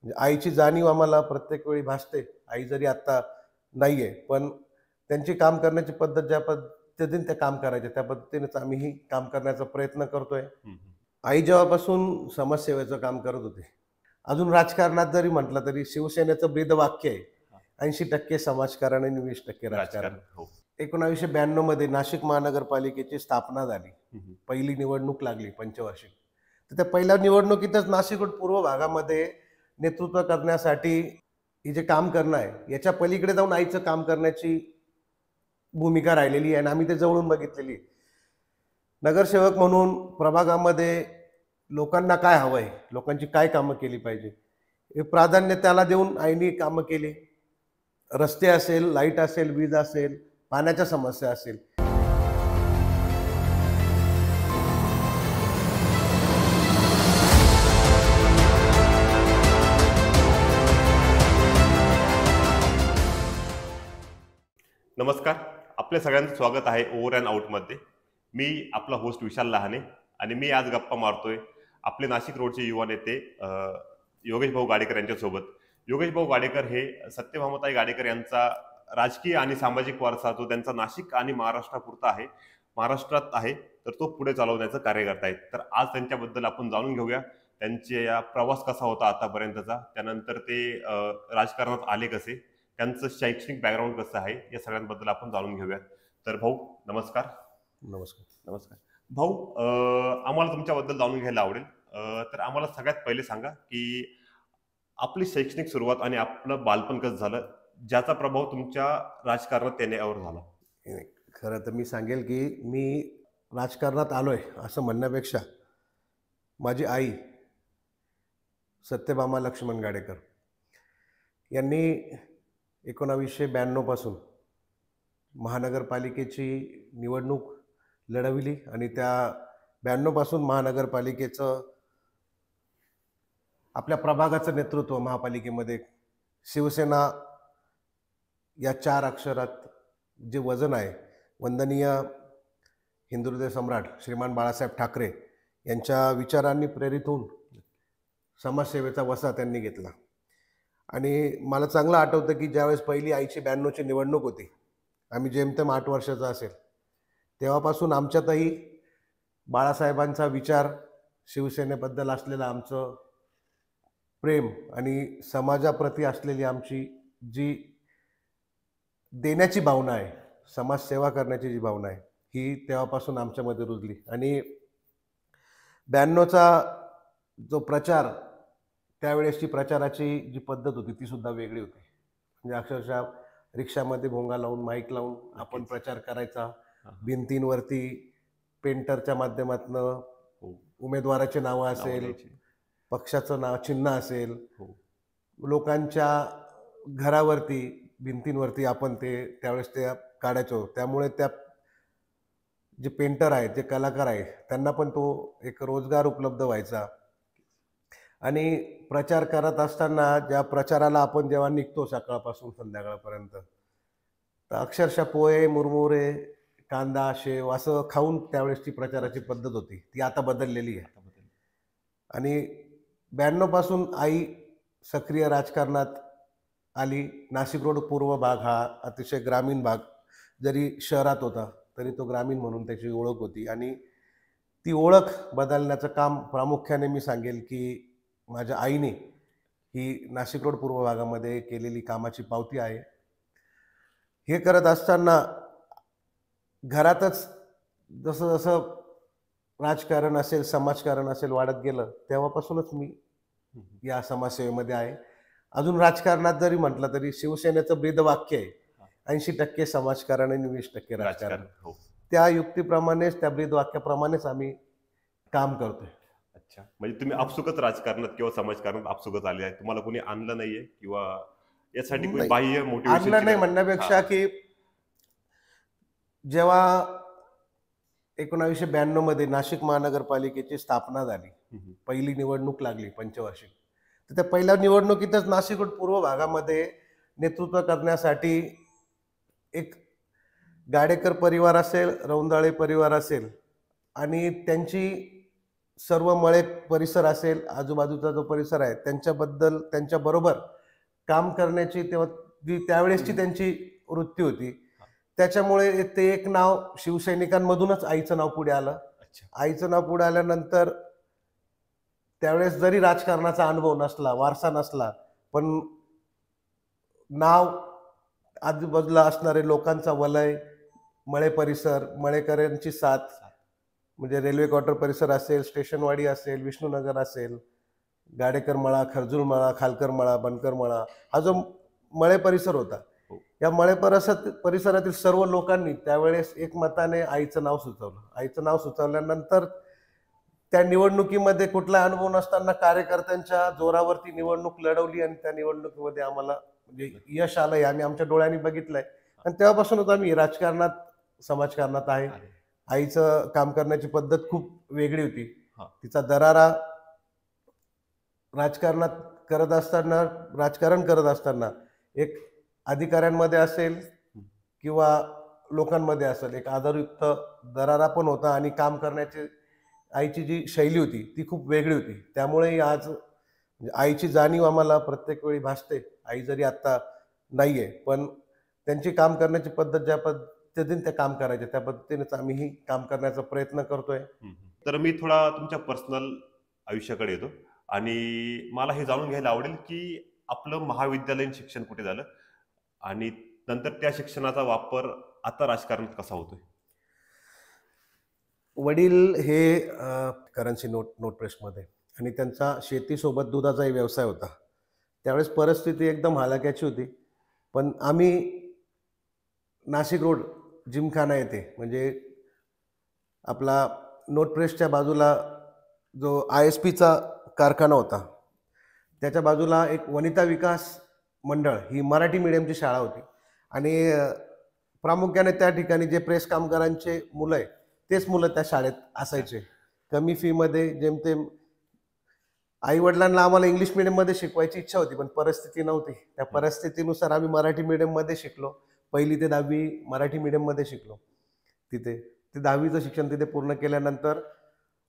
म्हणजे आईची जाणीव आम्हाला प्रत्येक वेळी भासते. आई जरी आता नाहीये, पण त्यांची काम करण्याची पद्धत ज्या पद्धतीने ते काम करायचे, त्या पद्धतीनेच आम्हीही काम करण्याचा प्रयत्न करतोय. हं, हं. आई जेव्हापासून समाजसेवेचं काम करत होते. अजून राजकारणात जरी म्हटलं तरी शिवसेनेचं ब्रीदवाक्य आहे, हां. 80% समाजकारण आणि 20% राजकारण. राजकारण. हो. 1992 मध्ये नाशिक महानगरपालिकेची स्थापना झाली. हं, हं. पहिली निवडणूक लागली पंचवार्षिक. तर त्या पहिल्या निवडणुकीतच नाशिक रोड पूर्व भागामध्ये नेतृत्व करण्यासाठी हे जे काम करणं आहे, याच्या पलीकडे जाऊन आईचं काम करण्याची भूमिका राहिलेली आहे आणि आम्ही ते जवळून बघितलेली आहे. नगरसेवक म्हणून प्रभागामध्ये लोकांना काय हवंय, लोकांची काय कामं केली पाहिजे, हे प्राधान्य त्याला देऊन आईनी कामं केली. रस्ते असेल, लाईट असेल, वीज असेल, पाण्याच्या समस्या असेल. नमस्कार. आपल्या सगळ्यांचं स्वागत आहे ओव्हर अँड आउटमध्ये. मी आपला होस्ट विशाल लहाने आणि मी आज गप्पा मारतोय आपले नाशिक रोडचे युवा नेते योगेश भाऊ गाडेकर यांच्यासोबत. योगेश भाऊ गाडेकर हे सत्यभामाताई गाडेकर यांचा राजकीय आणि सामाजिक वारसा जो त्यांचा नाशिक आणि महाराष्ट्रापुरता आहे, महाराष्ट्रात आहे, तर तो पुढे चालवण्याचं कार्य करतायत. तर आज त्यांच्याबद्दल आपण जाणून घेऊया. त्यांचे या प्रवास कसा होता आतापर्यंतचा, त्यानंतर ते राजकारणात आले कसे, त्यांचं शैक्षणिक बॅकग्राऊंड कसं आहे, या सगळ्यांबद्दल आपण जाणून घेऊया. तर भाऊ नमस्कार. नमस्कार. नमस्कार भाऊ. आम्हाला तुमच्याबद्दल जाणून घ्यायला आवडेल. तर आम्हाला सगळ्यात पहिले सांगा की आपली शैक्षणिक सुरुवात आणि आपलं बालपण कसं झालं, ज्याचा प्रभाव तुमच्या राजकारणात येण्यावर झाला. खरं तर मी सांगेल की मी राजकारणात आलोय असं म्हणण्यापेक्षा माझी आई सत्यभामा लक्ष्मण गाडेकर यांनी 1992 पासून महानगरपालिकेची निवडणूक लढविली आणि त्या 92 पासून महानगरपालिकेचं आपल्या प्रभागाचं नेतृत्व महापालिकेमध्ये शिवसेना या 4 अक्षरात जे वजन आहे, वंदनीय हिंदुहृदय सम्राट श्रीमान बाळासाहेब ठाकरे यांच्या विचारांनी प्रेरित होऊन समाजसेवेचा वसा त्यांनी घेतला. आणि मला चांगलं आठवतं की ज्यावेळेस पहिली आईची 92ची निवडणूक होती, आम्ही जेमतेम 8 वर्षाचा असेल, तेव्हापासून आमच्यातही बाळासाहेबांचा विचार, शिवसेनेबद्दल असलेलं आमचं प्रेम आणि समाजाप्रती असलेली आमची जी देण्याची भावना आहे, समाजसेवा करण्याची जी भावना आहे, ही तेव्हापासून आमच्यामध्ये रुजली. आणि 92चा जो प्रचार, त्यावेळेसची प्रचाराची जी पद्धत होती ती सुद्धा वेगळी होती. म्हणजे अक्षरशः रिक्षामध्ये भोंगा लावून, माईक लावून आपण प्रचार करायचा. भिंतींवरती पेंटरच्या माध्यमातनं उमेदवाराचे नावं असेल, पक्षाचं नाव, चिन्ह असेल, लोकांच्या घरावरती, भिंतींवरती आपण ते त्यावेळेस ते काढायचो. त्यामुळे त्या जे पेंटर आहेत, जे कलाकार आहेत, त्यांना पण तो एक रोजगार उपलब्ध व्हायचा. आणि प्रचार करत असताना ज्या प्रचाराला आपण जेव्हा निघतो सकाळपासून संध्याकाळपर्यंत, तर अक्षरशः पोहे, मुरमुरे, कांदा, शेव असं खाऊन त्यावेळेसची प्रचाराची पद्धत होती. ती आता बदललेली आहे. आणि 92 पासून आई सक्रिय राजकारणात आली. नाशिक रोड पूर्व भाग हा अतिशय ग्रामीण भाग जरी शहरात होता, तरी तो ग्रामीण म्हणून त्याची ओळख होती. आणि ती ओळख बदलण्याचं काम प्रामुख्याने मी सांगेल की माझ्या आईने ही नाशिक रोड पूर्व भागामध्ये केलेली कामाची पावती आहे. हे करत असताना घरातच जसं जसं राजकारण असेल, समाजकारण असेल वाढत गेलं, तेव्हापासूनच मी या समाजसेवेमध्ये आहे. अजून राजकारणात जरी म्हटलं तरी शिवसेनेचं ब्रीदवाक्य आहे, 80% समाजकारण आणि 20% राजकारण. त्या युक्तीप्रमाणेच, त्या ब्रीदवाक्याप्रमाणेच आम्ही काम करतोय. अच्छा, म्हणजे तुम्ही आपसुकच राजकारणात किंवा समाजकारणात आपसुकच आले आहे. तुम्हाला कोणी आणलं नाहीये किंवा यासाठी कोणी बाह्य मोटिवेशन? आणलं नाही म्हणण्यापेक्षा की जेव्हा 1992 मध्ये नाशिक महानगरपालिकेची स्थापना झाली, पहिली निवडणूक लागली पंचवार्षिक, तर त्या पहिल्या निवडणुकीतच नाशिक रोड पूर्व भागामध्ये नेतृत्व करण्यासाठी एक गाडेकर परिवार असेल, रौंदाळे परिवार असेल आणि त्यांची सर्व मळे परिसर असेल, आजूबाजूचा जो परिसर आहे त्यांच्याबद्दल त्यांच्याबरोबर काम करण्याची तेव्हा जी त्यावेळेसची त्यांची वृत्ती होती. त्याच्यामुळे ते एक नाव शिवसैनिकांमधूनच आईचं नाव पुढे आलं. अच्छा. आईचं नाव पुढे आल्यानंतर त्यावेळेस जरी राजकारणाचा अनुभव नसला, वारसा नसला, पण नाव आजूबाजूला असणारे लोकांचा वलय, मळे परिसर, मळेकरांची साथ, म्हणजे रेल्वे क्वार्टर परिसर असेल, स्टेशनवाडी असेल, विष्णुनगर असेल, गाडेकर मळा, खर्जूर मळा, खालकर मळा, बनकर मळा, हा जो मळे परिसर होता, हो. या मळे परिसरातील सर्व लोकांनी त्यावेळेस एकमताने आईचं नाव सुचवलं. आईचं नाव सुचवल्यानंतर त्या निवडणुकीमध्ये कुठला अनुभव नसताना कार्यकर्त्यांच्या जोरावरती निवडणूक लढवली आणि त्या निवडणुकीमध्ये आम्हाला म्हणजे यश आलंय, आम्ही आमच्या डोळ्यांनी बघितलंय. आणि तेव्हापासूनच आम्ही राजकारणात, समाजकारणात आहे. अरे. आईचं काम करण्याची पद्धत खूप वेगळी होती. हा. तिचा दरारा राजकारणात करत असताना, राजकारण करत असताना एक अधिकाऱ्यांमध्ये असेल किंवा लोकांमध्ये असेल, एक आदरयुक्त दरारा पण होता आणि काम करण्याची आईची जी शैली होती ती खूप वेगळी होती. त्यामुळे आज म्हणजे आईची जाणीव आम्हाला प्रत्येक वेळी भासते. आई जरी आता नाहीये, पण त्यांची काम करण्याची पद्धत ज्या पद्धतीने त्या काम करायचे त्या पद्धतीनेच आम्हीही काम करण्याचा प्रयत्न करतोय. तर मी थोडा तुमच्या पर्सनल आयुष्याकडे येतो आणि मला हे जाणून घ्यायला आवडेल की आपलं महाविद्यालयीन शिक्षण कुठे झालं आणि नंतर त्या शिक्षणाचा वापर आता राजकारणात कसा होतोय? वडील हे करन्सी नोट नोट प्रेसमध्ये आणि त्यांचा शेतीसोबत दुधाचाही व्यवसाय होता. त्यावेळेस परिस्थिती एकदम हलाख्याची होती. पण आम्ही नाशिक रोड जिमखाना येथे म्हणजे आपला नोट प्रेसच्या बाजूला जो ISPचा कारखाना होता, त्याच्या बाजूला एक वनिता विकास मंडळ ही मराठी मीडियमची शाळा होती आणि प्रामुख्याने त्या ठिकाणी जे प्रेस कामगारांचे मुलं आहे तेच मुलं त्या शाळेत असायचे. कमी फीमध्ये जेमतेम आई वडिलांना आम्हाला इंग्लिश मीडियममध्ये शिकवायची इच्छा होती, पण परिस्थिती नव्हती. त्या परिस्थितीनुसार आम्ही मराठी मीडियममध्ये शिकलो. 1ली ते 10वी मराठी मीडियममध्ये शिकलो तिथे. ते 10वीचं शिक्षण तिथे पूर्ण केल्यानंतर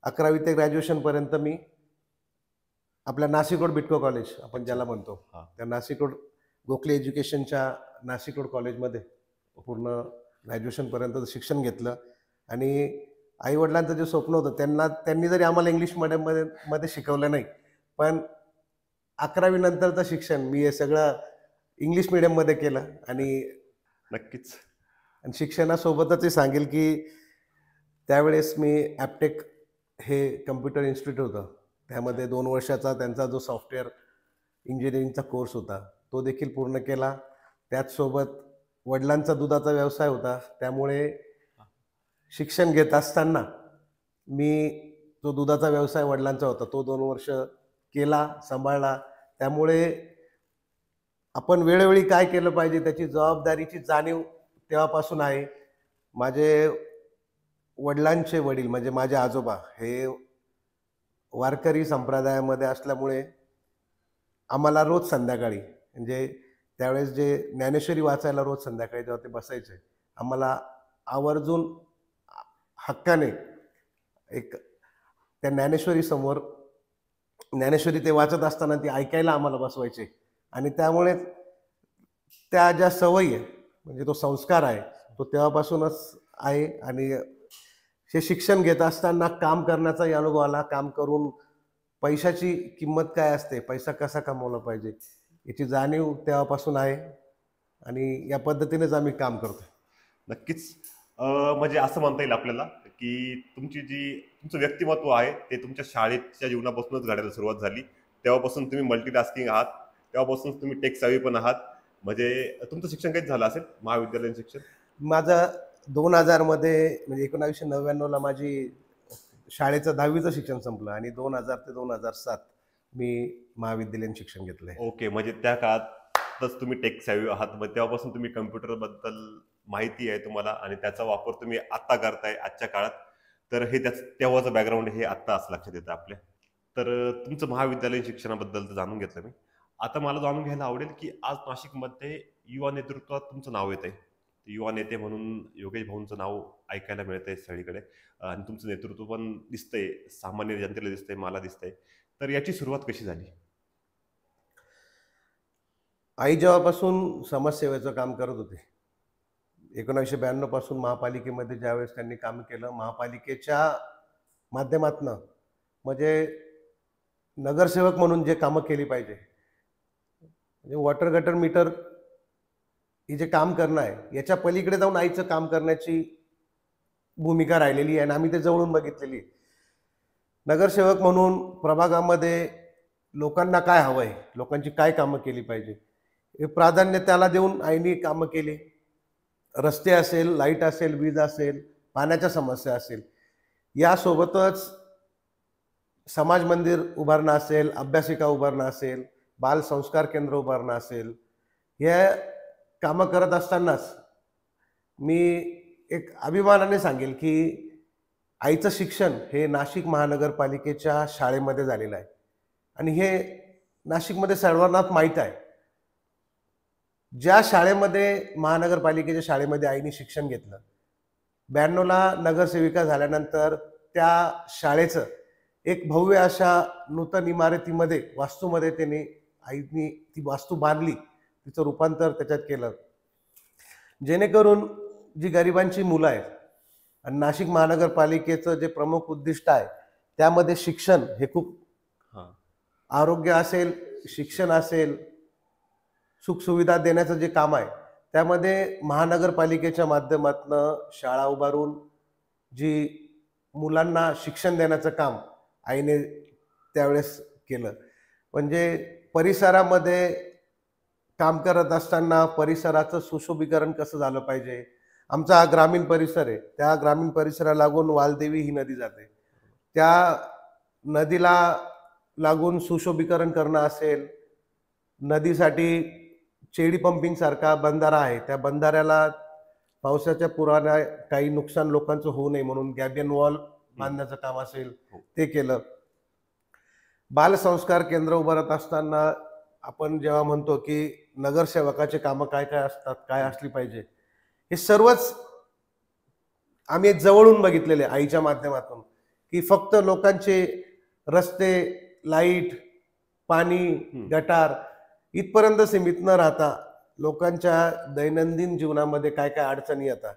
11वी ते ग्रॅज्युएशनपर्यंत मी आपल्या नाशिक रोड बिटको कॉलेज आपण ज्याला म्हणतो, हा. त्या नाशिक रोड गोखले एज्युकेशनच्या नाशिक रोड कॉलेजमध्ये पूर्ण ग्रॅज्युएशनपर्यंत शिक्षण घेतलं. आणि आईवडिलांचं जे स्वप्न होतं त्यांनी जरी आम्हाला इंग्लिश मीडियममध्ये शिकवलं नाही, पण 11वी नंतरचं शिक्षण मी हे सगळं इंग्लिश मीडियममध्ये केलं. आणि नक्कीच. शिक्षणासोबतच हे सांगेल की त्यावेळेस मी ॲपटेक हे कम्प्युटर इन्स्टिट्यूट होतं, त्यामध्ये 2 वर्षाचा त्यांचा जो सॉफ्टवेअर इंजिनिअरिंगचा कोर्स होता तो देखील पूर्ण केला. त्याचसोबत वडिलांचा दुधाचा व्यवसाय होता, त्यामुळे शिक्षण घेत असताना मी जो दुधाचा व्यवसाय वडिलांचा होता तो 2 वर्ष केला, सांभाळला. त्यामुळे आपण वेळोवेळी काय केलं पाहिजे त्याची जबाबदारीची जाणीव तेव्हापासून आहे. माझे वडिलांचे वडील म्हणजे माझे आजोबा हे वारकरी संप्रदायामध्ये असल्यामुळे आम्हाला रोज संध्याकाळी म्हणजे त्यावेळेस जे ज्ञानेश्वरी वाचायला रोज संध्याकाळी जेव्हा ते बसायचे, आम्हाला आवर्जून हक्काने एक त्या ज्ञानेश्वरी समोर ज्ञानेश्वरी ते वाचत असताना ती ऐकायला आम्हाला बसवायचे. आणि त्यामुळे त्या ज्या सवयी आहे म्हणजे तो संस्कार आहे तो तेव्हापासूनच आहे. आणि हे शिक्षण घेत असताना काम करण्याचाही अनुभव आला. काम करून पैशाची किंमत काय असते, पैसा कसा कमवला पाहिजे याची जाणीव तेव्हापासून आहे आणि या पद्धतीनेच आम्ही काम करतो. नक्कीच. म्हणजे असं म्हणता येईल आपल्याला की तुमचं व्यक्तिमत्व आहे ते तुमच्या शाळेच्या जीवनापासूनच घडायला सुरुवात झाली. तेव्हापासून तुम्ही मल्टीटास्किंग आहात, तेव्हापासून तुम्ही टेक सावी पण आहात. म्हणजे तुमचं शिक्षण काहीच झालं असेल महाविद्यालयीन शिक्षण? माझं 2000 मध्ये म्हणजे 1999ला माझी शाळेचं 10वीचं शिक्षण संपलं आणि 2000 ते 2007 मी महाविद्यालयीन शिक्षण घेतलंय. ओके, म्हणजे त्या काळातच तुम्ही टेक सावी आहात. मग तेव्हापासून तुम्ही कम्प्युटर बद्दल माहिती आहे तुम्हाला आणि त्याचा वापर तुम्ही आता करताय आजच्या काळात. तर हे तेव्हाचं बॅकग्राऊंड हे आत्ता असं लक्षात येतं आपल्या. तर तुमचं महाविद्यालयीन शिक्षणाबद्दल तर जाणून घेतलं मी. आता मला जाणून घ्यायला आवडेल की आज नाशिकमध्ये युवा नेतृत्वात तुमचं नाव येत आहे. युवा नेते म्हणून योगेश भाऊंचं नाव ऐकायला मिळतंय सगळीकडे आणि तुमचं नेतृत्व पण दिसतंय, सामान्य जनतेला दिसतंय, मला दिसतंय. तर याची सुरुवात कशी झाली? आई जेव्हापासून समाजसेवेचं काम करत होते, 1992 पासून महापालिकेमध्ये ज्यावेळेस त्यांनी काम केलं, महापालिकेच्या माध्यमातनं म्हणजे नगरसेवक म्हणून जे कामं केली पाहिजे, म्हणजे वॉटर गटर मीटर हे जे काम करणं आहे, याच्या पलीकडे जाऊन आईचं काम करण्याची भूमिका राहिलेली आहे आणि आम्ही ते जवळून बघितलेली आहे. नगरसेवक म्हणून प्रभागामध्ये लोकांना काय हवंय, लोकांची काय कामं केली पाहिजे, हे प्राधान्य त्याला देऊन आईने कामं केली. रस्ते असेल, लाईट असेल, वीज असेल, पाण्याच्या समस्या असेल, यासोबतच समाज मंदिर उभारणं असेल, अभ्यासिका उभारणं असेल, बाल संस्कार केंद्र उभारणं असेल, हे कामं करत असतानाच मी एक अभिमानाने सांगेल की आईचं शिक्षण हे नाशिक महानगरपालिकेच्या शाळेमध्ये झालेलं आहे आणि हे नाशिकमध्ये सर्वांना माहीत आहे. ज्या शाळेमध्ये महानगरपालिकेच्या शाळेमध्ये आईने शिक्षण घेतलं, 92ला नगरसेविका झाल्यानंतर त्या शाळेचं एक भव्य अशा नूतन इमारतीमध्ये वास्तूमध्ये त्यांनी आईनी ती वास्तू बांधली, तिचं रूपांतर त्याच्यात केलं, जेणेकरून जी गरिबांची मुलं आहेत आणि नाशिक महानगरपालिकेचं जे प्रमुख उद्दिष्ट आहे त्यामध्ये शिक्षण हे खूप, आरोग्य असेल, शिक्षण असेल, सुखसुविधा देण्याचं जे काम आहे त्यामध्ये महानगरपालिकेच्या माध्यमातून शाळा उभारून जी मुलांना शिक्षण देण्याचं काम आईने त्यावेळेस केलं. म्हणजे परिसरामध्ये काम करत असताना परिसराचं सुशोभीकरण कसं झालं पाहिजे. आमचा हा ग्रामीण परिसर आहे, त्या ग्रामीण परिसराला लागून वालदेवी ही नदी जाते, त्या नदीला लागून सुशोभीकरण करणं असेल, नदीसाठी चेडी पंपिंग सारखा बंधारा आहे, त्या बंधाऱ्याला पावसाच्या पुराने काही नुकसान लोकांचं होऊ नये म्हणून गॅबियन वॉल बांधण्याचं काम असेल ते केलं. बालसंस्कार केंद्र उभारत असताना आपण जेव्हा म्हणतो की नगरसेवकाचे कामं काय काय असतात, काय असली पाहिजे, हे सर्वच आम्ही जवळून बघितलेले आईच्या माध्यमातून की फक्त लोकांचे रस्ते, लाईट, पाणी, गटार इथपर्यंत सीमित न राहता लोकांच्या दैनंदिन जीवनामध्ये काय काय अडचणी येतात,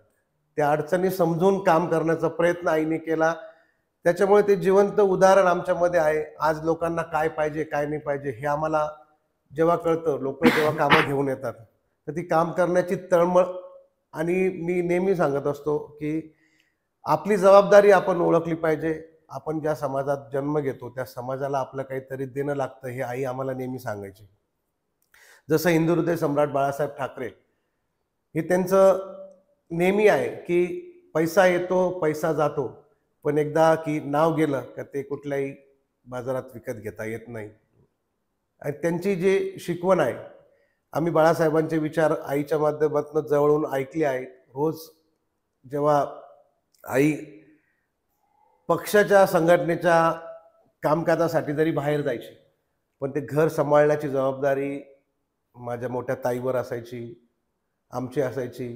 त्या अडचणी समजून काम करण्याचा प्रयत्न आईने केला. त्याच्यामुळे ते जिवंत उदाहरण आमच्यामध्ये आहे. आज लोकांना काय पाहिजे, काय नाही पाहिजे हे आम्हाला जेव्हा कळतं, लोक जेव्हा कामं घेऊन येतात तर ती काम करण्याची तळमळ. आणि मी नेहमी सांगत असतो की आपली जबाबदारी आपण ओळखली पाहिजे. आपण ज्या समाजात जन्म घेतो त्या समाजाला आपलं काहीतरी देणं लागतं, हे आई आम्हाला नेहमी सांगायची. जसं हिंदुहृदय सम्राट बाळासाहेब ठाकरे हे त्यांचं नेहमी आहे की पैसा येतो, पैसा जातो, पण एकदा की नाव गेलं का ते कुठल्याही बाजारात विकत घेता येत नाही. आणि त्यांची जी शिकवण आहे, आम्ही बाळासाहेबांचे विचार आईच्या माध्यमातून जवळून ऐकले आहेत. रोज जेव्हा आई पक्षाच्या संघटनेच्या कामकाजासाठी जरी बाहेर जायची, पण ते घर सांभाळण्याची जबाबदारी माझ्या मोठ्या ताईवर असायची, आमची असायची.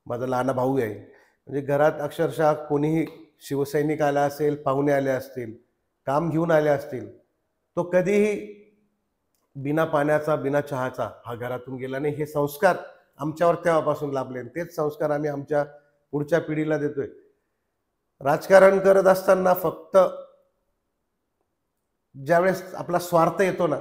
माझा लहान भाऊ आहे, म्हणजे घरात अक्षरशः कोणीही शिवसैनिक आला असेल, पाहुणे आले असतील, काम घेऊन आले असतील, तो कधीही बिना पाण्याचा, बिना चहाचा हा घरातून गेला नाही. हे संस्कार आमच्यावर तेव्हापासून लाभले, तेच संस्कार आम्ही आमच्या पुढच्या पिढीला देतोय. राजकारण करत असताना फक्त ज्यावेळेस आपला स्वार्थ येतो ना,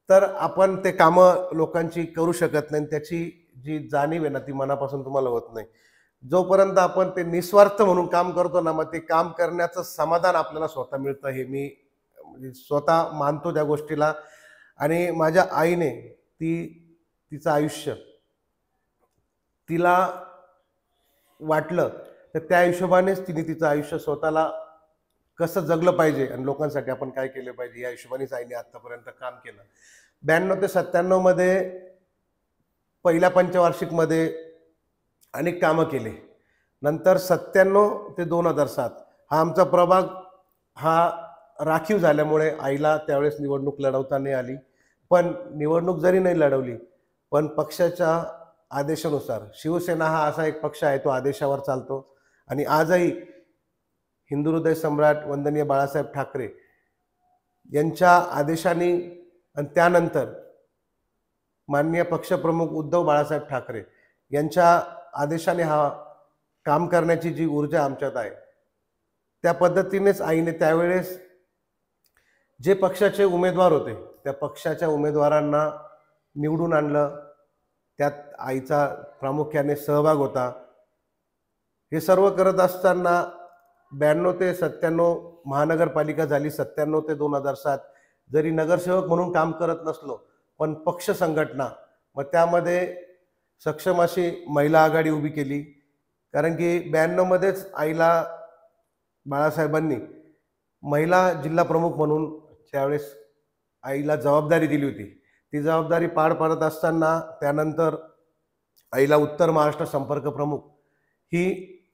तर आपण ते कामं लोकांची करू शकत नाही. त्याची जी जाणीव आहे ना, ती मनापासून तुम्हाला होत नाही. जोपर्यंत आपण ते निस्वार्थ म्हणून काम करतो ना, मग ते काम करण्याचं समाधान आपल्याला स्वतः मिळतं, हे मी म्हणजे स्वतः मानतो त्या गोष्टीला. आणि माझ्या आईने तिचं आयुष्य तिला वाटलं तर त्या हिशोबानेच तिने तिचं आयुष्य स्वतःला कसं जगलं पाहिजे आणि लोकांसाठी आपण काय केलं पाहिजे या हिशोबानेच आईने आतापर्यंत काम केलं. 92 ते 97 मध्ये पहिल्या पंचवार्षिकमध्ये अनेक कामं केले. नंतर 97 ते 2007 हा आमचा प्रभाग हा राखीव झाल्यामुळे आईला त्यावेळेस निवडणूक लढवता नाही आली. पण निवडणूक जरी नाही लढवली, पण पक्षाच्या आदेशानुसार, शिवसेना हा असा एक पक्ष आहे तो आदेशावर चालतो आणि आजही हिंदू हृदय सम्राट वंदनीय बाळासाहेब ठाकरे यांच्या आदेशाने आणि त्यानंतर माननीय पक्षप्रमुख उद्धव बाळासाहेब ठाकरे यांच्या आदेशाने हा काम करण्याची जी ऊर्जा आमच्यात आहे त्या पद्धतीनेच आईने त्यावेळेस जे पक्षाचे उमेदवार होते त्या पक्षाच्या उमेदवारांना निवडून आणलं. त्यात आईचा प्रामुख्याने सहभाग होता. हे सर्व करत असताना 92 ते 97 महानगरपालिका झाली, 97 ते 2007 जरी नगरसेवक म्हणून काम करत नसलो पण पक्ष संघटना मग त्यामध्ये सक्षम अशी महिला आघाडी उभी केली. कारण की 92 मध्येच आईला बाळासाहेबांनी महिला जिल्हा प्रमुख म्हणून त्यावेळेस आईला जबाबदारी दिली होती. ती जबाबदारी पार पाडत असताना त्यानंतर आईला उत्तर महाराष्ट्र संपर्क प्रमुख ही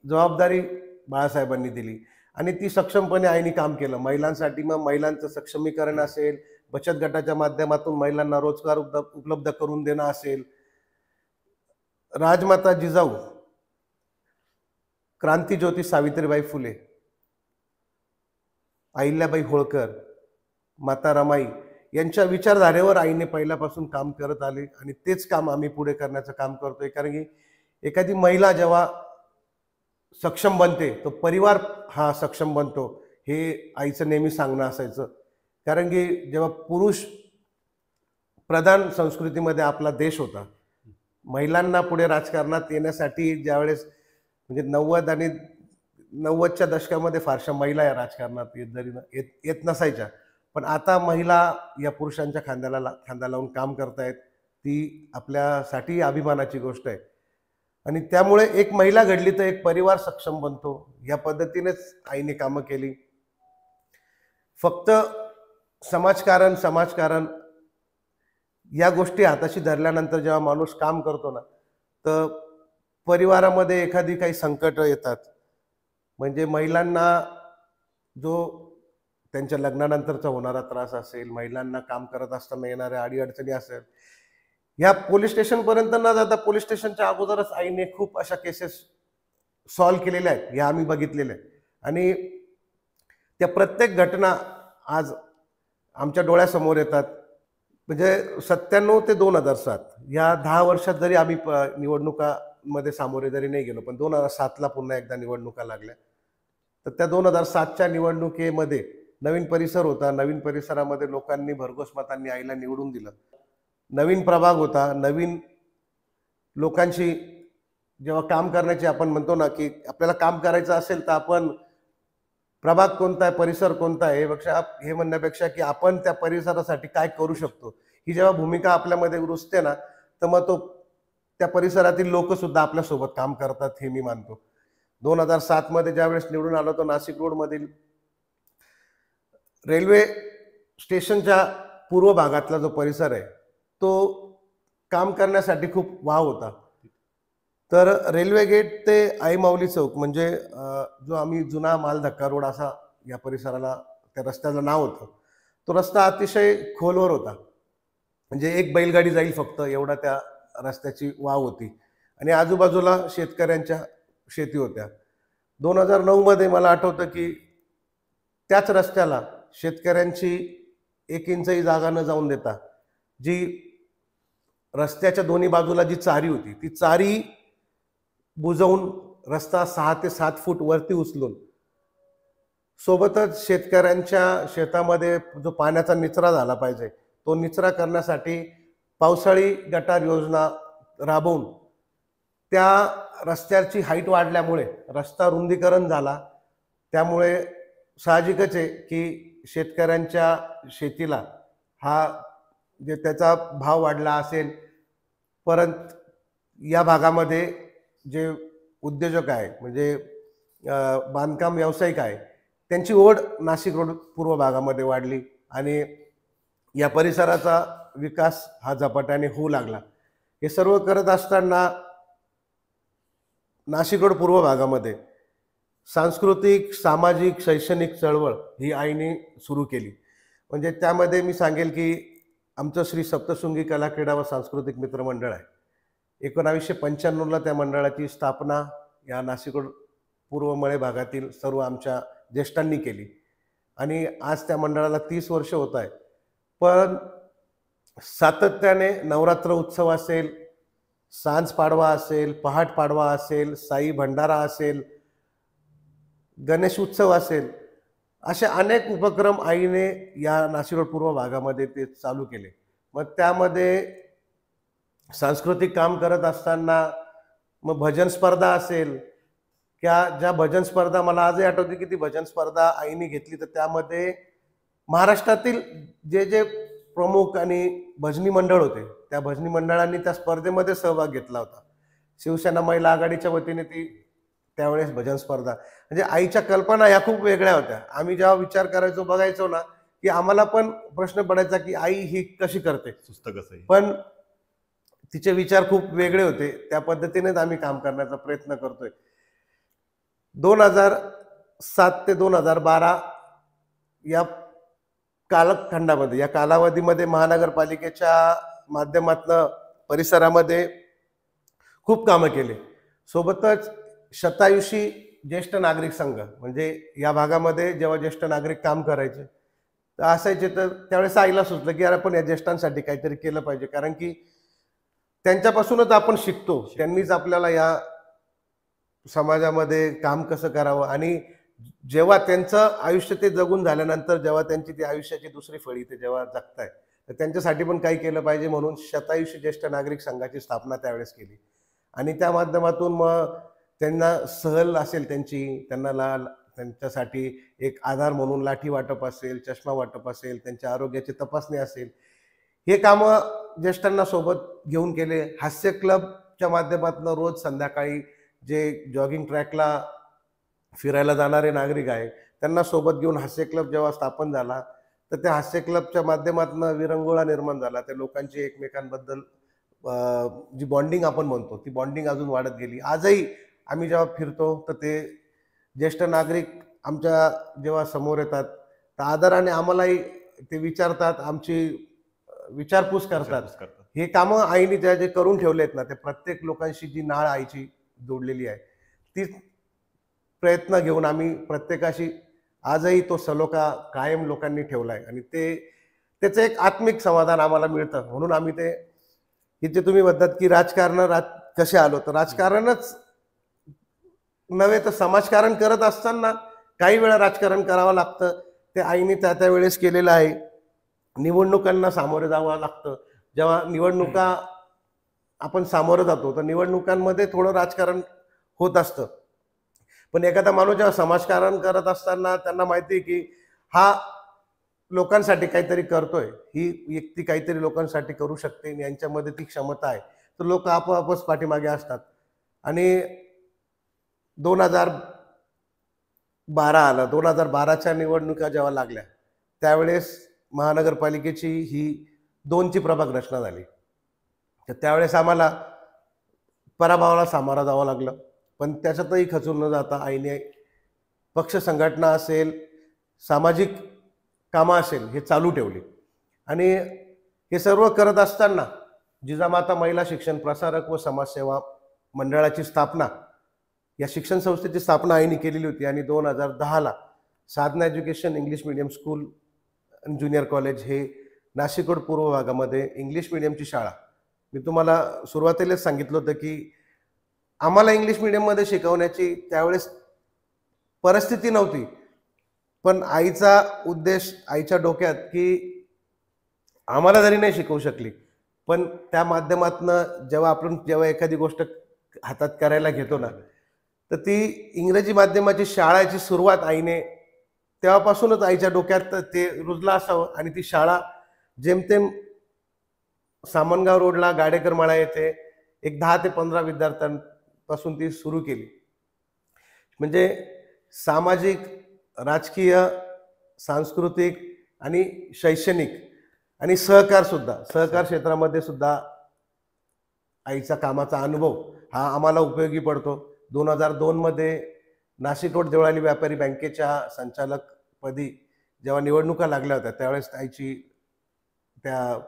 जबाबदारी बाळासाहेबांनी दिली आणि ती सक्षमपणे आईने काम केलं महिलांसाठी. मग महिलांचं सक्षमीकरण असेल, बचत गटाच्या माध्यमातून महिलांना रोजगार उपलब्ध करून देणं असेल, राजमाता जिजाऊ, क्रांतीज्योती सावित्रीबाई फुले, अहिल्याबाई होळकर, माता रमाई यांच्या विचारधारेवर आईने पहिल्यापासून काम करत आले आणि तेच काम आम्ही पुढे करण्याचं काम करतोय. कारण की एखादी महिला जेव्हा सक्षम बनते तो परिवार हा सक्षम बनतो हे आईचं नेहमी सांगणं असायचं. कारण की जेव्हा पुरुष प्रधान संस्कृतीमध्ये आपला देश होता, महिलांना पुढे राजकारणात येण्यासाठी ज्यावेळेस म्हणजे 90 आणि 90च्या दशकामध्ये फारशा महिला या राजकारणात येत नसायच्या, पण आता महिला या पुरुषांच्या खांदा लावून काम करतायत. ती आपल्यासाठी अभिमानाची गोष्ट आहे आणि त्यामुळे एक महिला घडली तर एक परिवार सक्षम बनतो. या पद्धतीनेच आईने कामं केली. फक्त समाजकारण या गोष्टी हाताशी धरल्यानंतर जेव्हा माणूस काम करतो ना तर परिवारामध्ये एखादी काही संकट येतात. म्हणजे महिलांना जो त्यांच्या लग्नानंतरचा होणारा त्रास असेल, महिलांना काम करत असताना येणाऱ्या अडीअडचणी असेल, ह्या पोलीस स्टेशनपर्यंत न जाता पोलीस स्टेशनच्या अगोदरच आईने खूप अशा केसेस सॉल्व्ह केलेल्या आहेत. ह्या आम्ही बघितलेल्या आहेत आणि त्या प्रत्येक घटना आज आमच्या डोळ्यासमोर येतात. म्हणजे 97 ते 2007 या 10 वर्षात जरी आम्ही निवडणुकामध्ये सामोरे जरी नाही गेलो पण 2007ला पुन्हा एकदा निवडणुका लागल्या. तर त्या 2007च्या निवडणुकीमध्ये नवीन परिसर होता. नवीन परिसरामध्ये लोकांनी भरघोस मतांनी आईला निवडून दिलं. नवीन प्रभाग होता. नवीन लोकांशी जेव्हा काम करण्याची आपण म्हणतो ना की आपल्याला काम करायचं असेल तर आपण प्रभाग कोणता आहे, परिसर कोणता आहे हे म्हणण्यापेक्षा की आपण त्या परिसरासाठी काय करू शकतो ही जेव्हा भूमिका आपल्यामध्ये रुजते ना तर मग त्या परिसरातील लोक सुद्धा आपल्यासोबत काम करतात हे मी मानतो. 2007 मध्ये ज्यावेळेस निवडून आलो तो नाशिक रोडमधील रेल्वे स्टेशनच्या पूर्व भागातला जो परिसर आहे तो काम करण्यासाठी खूप वाव होता. तर रेल्वे गेट ते आई माऊली चौक म्हणजे जो आम्ही जुना माल धक्का रोड असा या परिसराला त्या रस्त्याचं नाव होतं, तो रस्ता अतिशय खोलवर होता. म्हणजे एक बैलगाडी जाईल फक्त एवढा त्या रस्त्याची वाव होती आणि आजूबाजूला शेतकऱ्यांच्या शेती होत्या. 2009 मध्ये मला आठवतं की त्याच रस्त्याला शेतकऱ्यांची 1 इंचही जागा न जाऊन देता जी रस्त्याच्या दोन्ही बाजूला जी चारी होती ती चारी बुजवून रस्ता 6 ते 7 फूट वरती उचलून सोबतच शेतकऱ्यांच्या शेतामध्ये जो पाण्याचा निचरा झाला पाहिजे तो निचरा करण्यासाठी पावसाळी गटार योजना राबवून त्या रस्त्याची हाईट वाढल्यामुळे रस्ता रुंदीकरण झाला. त्यामुळे साहजिकच आहे की शेतकऱ्यांच्या शेतीला हा जे त्याचा भाव वाढला असेल. परंतु या भागामध्ये जे उद्योजक आहे म्हणजे बांधकाम व्यावसायिक आहे त्यांची ओढ नाशिक रोड पूर्व भागामध्ये वाढली आणि या परिसराचा विकास हा झपाट्याने होऊ लागला. हे सर्व करत असताना नाशिक रोड पूर्व भागामध्ये सांस्कृतिक, सामाजिक, शैक्षणिक चळवळ ही आईने सुरू केली. म्हणजे त्यामध्ये मी सांगेल की आमचं श्री सप्तशृंगी कला क्रीडा व सांस्कृतिक मित्रमंडळ आहे. 1995ला त्या मंडळाची स्थापना या नाशिक रोड पूर्व मळे भागातील सर्व आमच्या ज्येष्ठांनी केली आणि आज त्या मंडळाला 30 वर्ष होत आहे. पण सातत्याने नवरात्र उत्सव असेल, सांज पाडवा असेल, पहाट पाडवा असेल, साई भंडारा असेल, गणेश उत्सव असेल, असे अनेक उपक्रम आईने या नाशिक रोड पूर्व भागामध्ये ते चालू केले. मग त्यामध्ये सांस्कृतिक काम करत असताना मग भजन स्पर्धा असेल, ज्या भजन स्पर्धा मला आजही आठवते की ती भजन स्पर्धा आईने घेतली, तर त्यामध्ये महाराष्ट्रातील जे जे प्रमुख आणि भजनी मंडळ होते त्या भजनी मंडळांनी त्या स्पर्धेमध्ये सहभाग घेतला होता. शिवसेना महिला आघाडीच्या वतीने ती त्यावेळेस भजन स्पर्धा, म्हणजे आईच्या कल्पना ह्या खूप वेगळ्या होत्या. आम्ही जेव्हा विचार करायचो बघायचो ना, की आम्हाला पण प्रश्न पडायचा की आई ही कशी करते, सुस्त कसं आहे. पण तिचे विचार खूप वेगळे होते. त्या पद्धतीनेच आम्ही काम करण्याचा प्रयत्न करतोय. 2007 ते 2012 या कालखंडामध्ये, या कालावधीमध्ये महानगरपालिकेच्या माध्यमातून परिसरामध्ये खूप कामं केले. सोबतच शतायुषी ज्येष्ठ नागरिक संघ, म्हणजे या भागामध्ये जेव्हा ज्येष्ठ नागरिक काम करायचे तर असायचे, तर त्यावेळेस आईला सुचलं की यार आपण या ज्येष्ठांसाठी काहीतरी केलं पाहिजे, कारण की त्यांच्यापासूनच आपण शिकतो. त्यांनीच आपल्याला या समाजामध्ये काम कसं करावं, आणि जेव्हा त्यांचं आयुष्य ते जगून झाल्यानंतर जेव्हा त्यांची ती आयुष्याची दुसरी फळी ते जेव्हा जगताय, तर त्यांच्यासाठी पण काही केलं पाहिजे म्हणून शतायुषी ज्येष्ठ नागरिक संघाची स्थापना त्यावेळेस केली. आणि त्या माध्यमातून मग त्यांना सहल असेल त्यांची, त्यांच्यासाठी एक आधार म्हणून लाठी वाटप असेल, चष्मा वाटप असेल, त्यांच्या आरोग्याची तपासणी असेल, हे कामं ज्येष्ठांना सोबत घेऊन केले. हास्य क्लबच्या माध्यमातून रोज संध्याकाळी जे जॉगिंग ट्रॅकला फिरायला जाणारे नागरिक आहे त्यांना सोबत घेऊन हास्य क्लब जेव्हा स्थापन झाला, तर त्या हास्य क्लबच्या माध्यमातून विरंगुळा निर्माण झाला. त्या लोकांची एकमेकांबद्दल जी बॉन्डिंग आपण म्हणतो, ती बॉन्डिंग अजून वाढत गेली. आजही आम्ही जेव्हा फिरतो तर ते ज्येष्ठ नागरिक आमच्या जेव्हा समोर येतात तर आदराने आम्हालाही ते विचारतात, आमची विचारपूस करतात. हे कामं आईने त्या जे करून ठेवलेत ना, ते प्रत्येक लोकांशी जी नाळ आईची जोडलेली आहे, ती प्रयत्न घेऊन आम्ही प्रत्येकाशी आजही तो सलोखा कायम लोकांनी ठेवलाय, आणि त्याचं एक आत्मिक समाधान आम्हाला मिळतं. म्हणून आम्ही ते, की जे तुम्ही म्हणतात की कसे आलो, तर राजकारणच नव्हे तर समाजकारण करत असताना काही वेळा राजकारण करावं लागतं. ते आईने त्या वेळेस केलेलं आहे. निवडणुकांना सामोरे जावं लागतं. जेव्हा निवडणुका आपण सामोरं जातो तर निवडणुकांमध्ये थोडं राजकारण होत असतं, पण एखादा माणूस जेव्हा समाजकारण करत असताना त्यांना माहिती आहे की हा लोकांसाठी काहीतरी करतोय, ही व्यक्ती काहीतरी लोकांसाठी करू शकते, यांच्यामध्ये ती क्षमता आहे, तर लोक आपोआपच पाठीमागे असतात. आणि 2012 आलं. 2012च्या निवडणुका जेव्हा लागल्या त्यावेळेस महानगरपालिकेची ही 2ची प्रभाग रचना झाली. तर त्यावेळेस आम्हाला पराभवाला सामोरं जावं लागलं, पण त्याच्यातही खचून न जाता आईने पक्ष संघटना असेल, सामाजिक कामं असेल, हे चालू ठेवली. आणि हे सर्व करत असताना जिजामाता महिला शिक्षण प्रसारक व समाजसेवा मंडळाची स्थापना, या शिक्षण संस्थेची स्थापना आईने केलेली होती. आणि 2010ला Sadhana education English medium school junior college हे नाशिक रोड पूर्व भागामध्ये इंग्लिश मीडियमची शाळा, मी तुम्हाला सुरुवातीलाच सांगितलं होतं की आम्हाला इंग्लिश मीडियममध्ये शिकवण्याची त्यावेळेस परिस्थिती नव्हती, पण आईचा उद्देश, आईच्या डोक्यात की आम्हाला जरी नाही शिकवू शकली, पण त्या माध्यमातून जेव्हा एखादी गोष्ट हातात करायला घेतो ना, तर ती इंग्रजी माध्यमाची शाळेची सुरुवात आईने, तेव्हापासूनच आईच्या डोक्यात ते रुजलं असावं. आणि ती शाळा जेमतेम सामनगाव रोडला गाडेकर माळा येथे एक 10 ते 15 विद्यार्थ्यांपासून ती सुरू केली. म्हणजे सामाजिक, राजकीय, सांस्कृतिक आणि शैक्षणिक आणि सहकार क्षेत्रामध्ये सुद्धा आईचा कामाचा अनुभव हा आम्हाला उपयोगी पडतो. 2002 मध्ये नाशिक रोड देवळाली व्यापारी बँकेच्या संचालकपदी जेव्हा निवडणुका लागल्या होत्या त्यावेळेस आईची त्या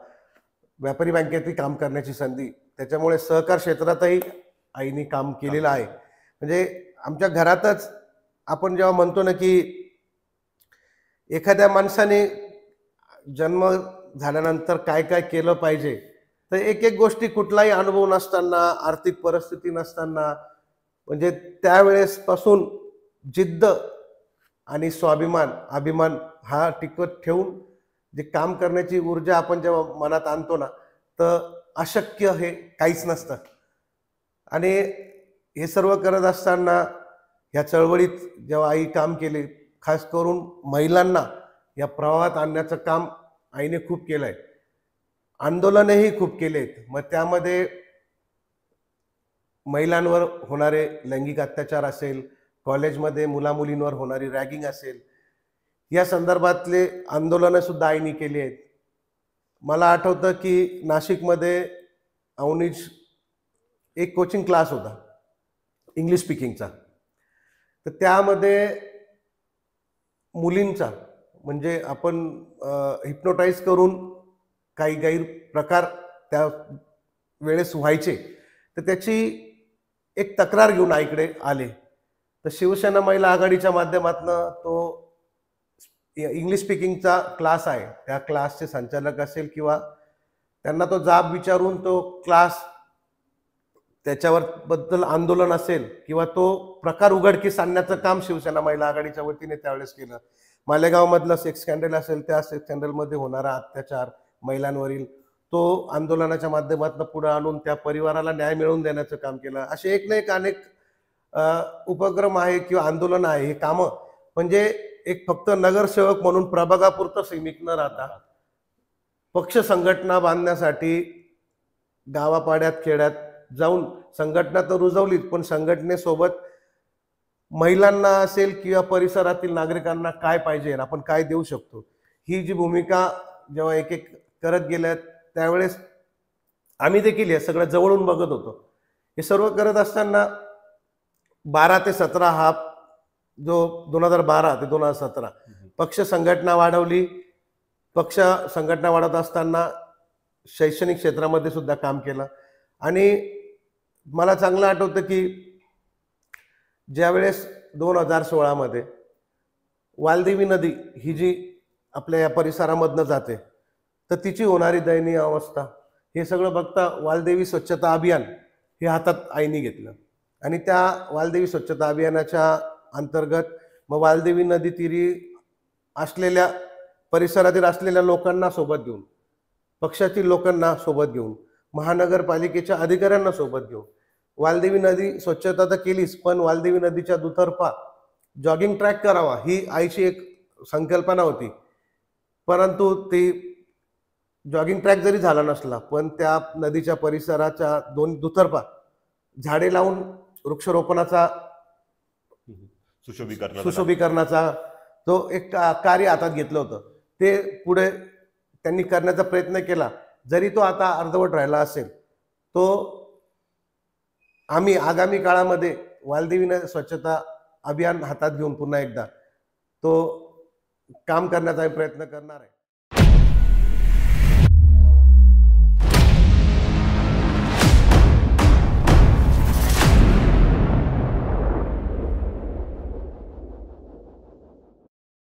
व्यापारी बँकेतही काम करण्याची संधी, त्याच्यामुळे सहकार क्षेत्रातही आईने काम केलेलं आहे. म्हणजे आमच्या घरातच आपण जेव्हा म्हणतो ना की एखाद्या माणसाने जन्म झाल्यानंतर काय काय केलं पाहिजे, तर एक एक गोष्टी कुठलाही अनुभव नसताना, आर्थिक परिस्थिती नसताना, म्हणजे त्यावेळेस पासून जिद्द आणि स्वाभिमान अभिमान हा टिकवत ठेवून जे काम करण्याची ऊर्जा आपण जेव्हा मनात आणतो ना, तर अशक्य हे काहीच नसतं. आणि हे सर्व करत असताना ह्या चळवळीत जेव्हा आई काम केले, खास करून महिलांना या प्रवाहात आणण्याचं काम आईने खूप केलंय. आंदोलनही खूप केलेत. मग त्यामध्ये महिलांवर होणारे लैंगिक अत्याचार असेल, कॉलेजमध्ये मुलामुलींवर होणारी रॅगिंग असेल, या संदर्भातले आंदोलनं सुद्धा आईने केली आहेत. मला आठवतं की नाशिकमध्ये अवनीश एक कोचिंग क्लास होता इंग्लिश स्पीकिंगचा. तर त्यामध्ये मुलींचा म्हणजे आपण हिप्नोटाईज करून काही गैरप्रकार त्या वेळेस व्हायचे, तर त्याची एक तक्रार घेऊन आईकडे आले. तर शिवसेना महिला आघाडीच्या माध्यमातून तो इंग्लिश स्पीकिंगचा क्लास आहे, त्या क्लासचे संचालक असेल किंवा त्यांना तो जाब विचारून तो क्लास त्याच्यावर बद्दल आंदोलन असेल किंवा तो प्रकार उघडकीस आणण्याचं काम शिवसेना महिला आघाडीच्या वतीने त्यावेळेस केलं. मालेगावमधलं सेक्स स्कॅन्डल असेल, त्या सेक्स स्कॅन्डलमध्ये होणारा अत्याचार महिलांवरील तो आंदोलनाच्या माध्यमातून पुढे आणून त्या परिवाराला न्याय मिळवून देण्याचं काम केलं. असे एक ना एक अनेक उपक्रम आहे किंवा आंदोलन आहे. हे कामं म्हणजे एक फक्त नगरसेवक म्हणून प्रभागापुरतं सीमित न राहता पक्ष संघटना बांधण्यासाठी गावापाड्यात खेड्यात जाऊन संघटना तर रुजवलीच, पण संघटनेसोबत महिलांना असेल किंवा परिसरातील नागरिकांना काय पाहिजे, आपण काय देऊ शकतो, ही जी भूमिका जेव्हा एक एक करत गेल्या त्यावेळेस आम्ही देखील हे सगळं जवळून बघत होतो. हे सर्व करत असताना 12 ते 17 हा जो 2012 ते 2017 पक्ष संघटना वाढवली. पक्ष संघटना वाढत असताना शैक्षणिक क्षेत्रामध्ये सुद्धा काम केलं. आणि मला चांगलं आठवतं की ज्यावेळेस 2016 मध्ये वालदेवी नदी ही जी आपल्या या परिसरामधनं जाते, तर तिची होणारी दयनीय अवस्था हे सगळं बघता वालदेवी स्वच्छता अभियान हे हातात आईने घेतलं. आणि त्या वालदेवी स्वच्छता अभियानाच्या अंतर्गत मग वालदेवी नदी तीरी असलेल्या परिसरातील असलेल्या लोकांना सोबत घेऊन, पक्षातील लोकांना सोबत घेऊन, महानगरपालिकेच्या अधिकाऱ्यांना सोबत घेऊन वालदेवी नदी स्वच्छता तर केलीच, पण वालदेवी नदीच्या दुतर्फा जॉगिंग ट्रॅक करावा ही आईची एक संकल्पना होती. परंतु ती जॉगिंग ट्रॅक जरी झाला नसला, पण त्या नदीच्या परिसराच्या दोन दुतर्फा झाडे लावून वृक्षारोपणाचा सुशोभीकरणाचा तो एक कार्य हातात घेतलं होतं. ते पुढे त्यांनी करण्याचा प्रयत्न केला. जरी तो आता अर्धवट राहिला असेल, तो आम्ही आगामी काळामध्ये वालदेवी स्वच्छता अभियान हातात घेऊन पुन्हा एकदा तो काम करण्याचा प्रयत्न करणार आहे.